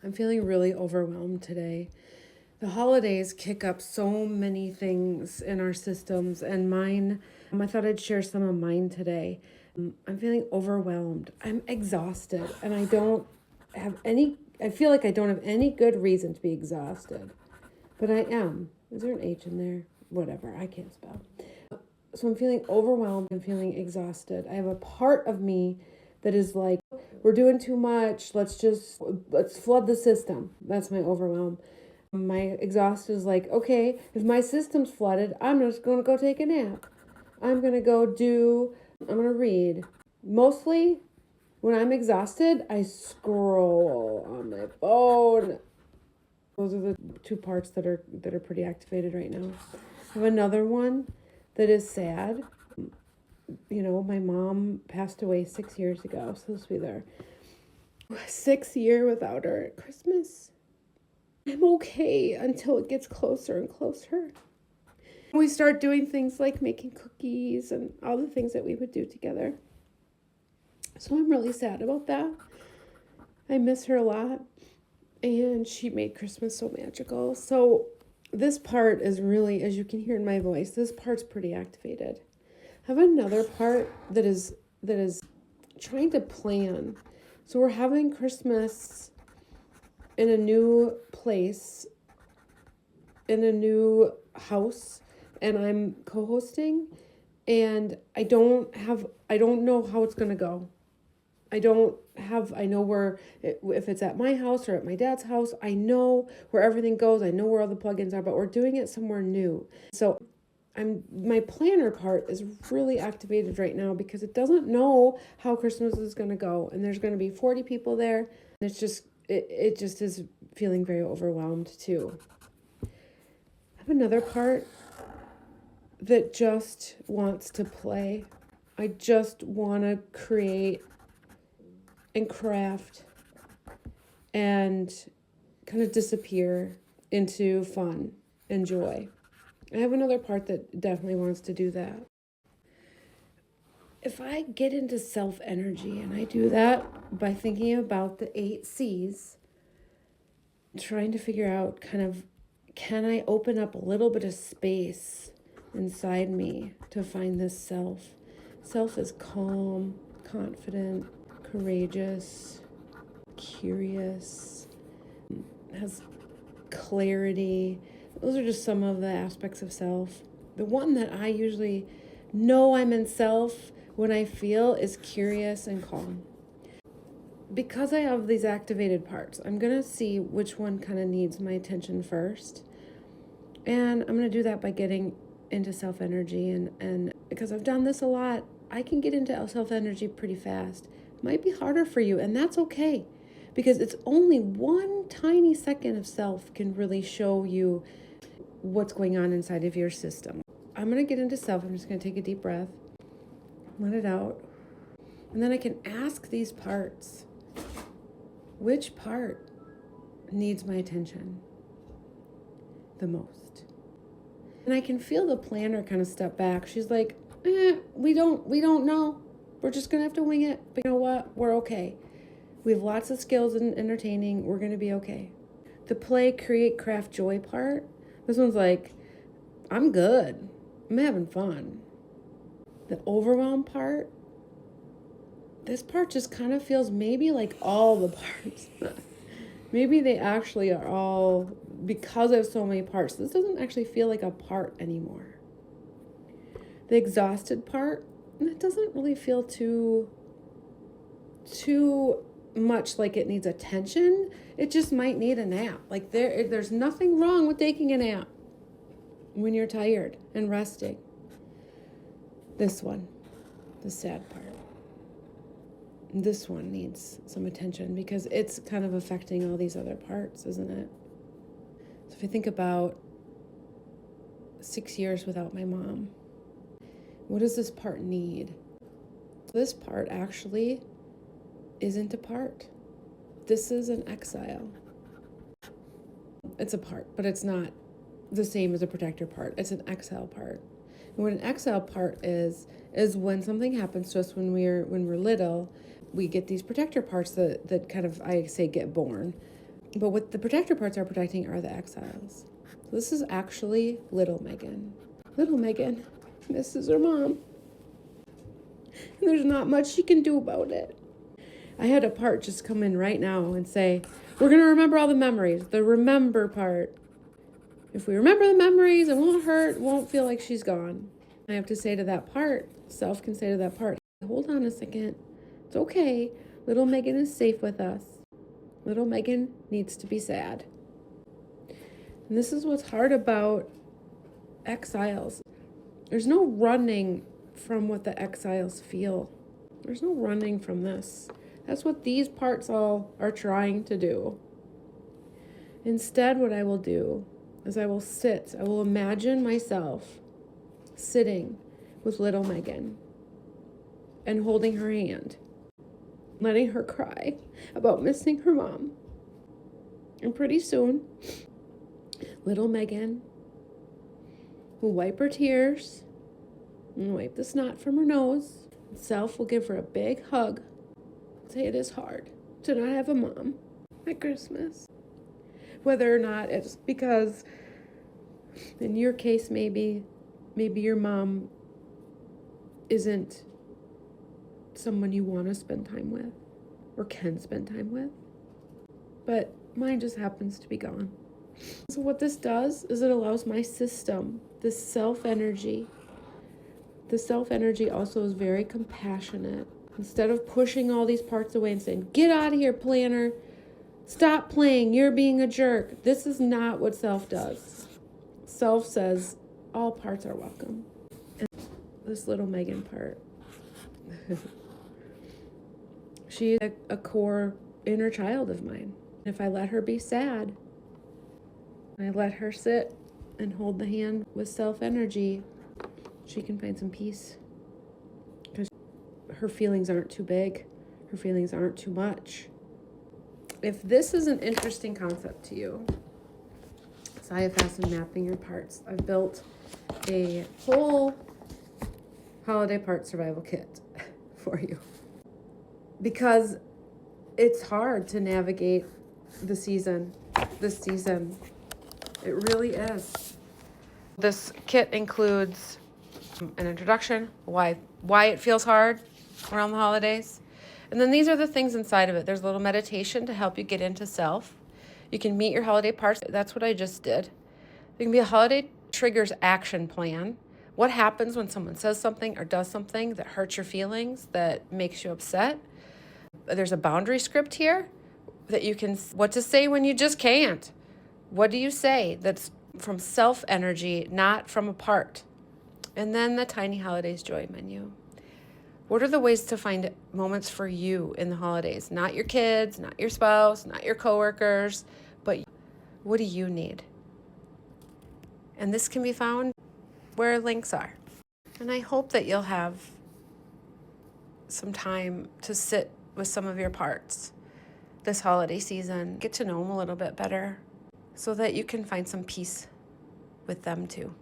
I'm feeling really overwhelmed today. The holidays kick up so many things in our systems, and mine, I thought I'd share some of mine today. I'm feeling overwhelmed. I'm exhausted, and I feel like I don't have any good reason to be exhausted, but I am. Is there an H in there? Whatever, I can't spell. So I'm feeling overwhelmed and feeling exhausted. I have a part of me that is like, we're doing too much. Let's flood the system. That's my overwhelm. My exhaust is like, okay, if my system's flooded, I'm just going to go take a nap. I'm going to I'm going to read. Mostly when I'm exhausted, I scroll on my phone. Those are the two parts that are pretty activated right now. I have another one that is sad. My mom passed away 6 years ago, so this will be their 6th year without her at Christmas. I'm okay until it gets closer and closer. We start doing things like making cookies and all the things that we would do together. So I'm really sad about that. I miss her a lot, and she made Christmas so magical. So this part is really, as you can hear in my voice, this part's pretty activated. I have another part that is trying to plan. So we're having Christmas in a new place, in a new house, and I'm co-hosting, and I don't know how it's going to go. I know where, if it's at my house or at my dad's house, I know where everything goes. I know where all the plugins are, but we're doing it somewhere new. So my planner part is really activated right now because it doesn't know how Christmas is going to go, and there's going to be 40 people there. And it just is feeling very overwhelmed too. I have another part that just wants to play. I just want to create and craft and kind of disappear into fun and joy. I have another part that definitely wants to do that. If I get into self energy, and I do that by thinking about the 8 C's, trying to figure out kind of, can I open up a little bit of space inside me to find this self? Self is calm, confident, courageous, curious, has clarity. Those are just some of the aspects of self. The one that I usually know I'm in self when I feel is curious and calm. Because I have these activated parts, I'm going to see which one kind of needs my attention first. And I'm going to do that by getting into self energy. And because I've done this a lot, I can get into self energy pretty fast. It might be harder for you, and that's okay. Because it's only one tiny second of self can really show you what's going on inside of your system. I'm going to get into self. I'm just going to take a deep breath, let it out. And then I can ask these parts, which part needs my attention the most? And I can feel the planner kind of step back. She's like, we don't know. We're just going to have to wing it. But you know what? We're okay. We have lots of skills in entertaining. We're going to be okay. The play, create, craft, joy part, this one's like, I'm good. I'm having fun. The overwhelm part, this part just kind of feels maybe like all the parts. Maybe they actually are all, because I have so many parts, this doesn't actually feel like a part anymore. The exhausted part, it doesn't really feel too much like it needs attention. It just might need a nap. Like there's nothing wrong with taking a nap when you're tired and resting. This one, the sad part. This one needs some attention because it's kind of affecting all these other parts, isn't it? So if I think about 6 years without my mom, what does this part need? This part actually isn't a part. This is an exile. It's a part, but it's not the same as a protector part. It's an exile part. And what an exile part is when something happens to us when we're little, we get these protector parts that kind of, I say, get born. But what the protector parts are protecting are the exiles. So this is actually little Megan. Little Megan misses her mom. And there's not much she can do about it. I had a part just come in right now and say, we're going to remember all the memories. The remember part. If we remember the memories, it won't hurt, it won't feel like she's gone. I have to say to that part, self can say to that part, hold on a second. It's okay. Little Megan is safe with us. Little Megan needs to be sad. And this is what's hard about exiles. There's no running from what the exiles feel. There's no running from this. That's what these parts all are trying to do. Instead, what I will do is I will imagine myself sitting with little Megan and holding her hand, letting her cry about missing her mom. And pretty soon, little Megan will wipe her tears and wipe the snot from her nose. Self will give her a big hug. Say it is hard to not have a mom at Christmas. Whether or not it's because, in your case, maybe your mom isn't someone you want to spend time with or can spend time with. But mine just happens to be gone. So what this does is it allows my system, this self-energy. The self-energy also is very compassionate. Instead of pushing all these parts away and saying, get out of here, planner. Stop playing. You're being a jerk. This is not what self does. Self says all parts are welcome. And this little Megan part. She is a core inner child of mine. If I let her be sad, I let her sit and hold the hand with self-energy, she can find some peace. Because her feelings aren't too big. Her feelings aren't too much. If this is an interesting concept to you, SciFast and mapping your parts, I've built a whole holiday part survival kit for you. Because it's hard to navigate this season. It really is. This kit includes an introduction, why it feels hard around the holidays. And then these are the things inside of it. There's a little meditation to help you get into self. You can meet your holiday parts. That's what I just did. There can be a holiday triggers action plan. What happens when someone says something or does something that hurts your feelings, that makes you upset? There's a boundary script here that you can, what to say when you just can't. What do you say that's from self energy, not from a part? And then the Tiny Holidays Joy menu. What are the ways to find moments for you in the holidays? Not your kids, not your spouse, not your coworkers, but what do you need? And this can be found where links are. And I hope that you'll have some time to sit with some of your parts this holiday season. Get to know them a little bit better so that you can find some peace with them too.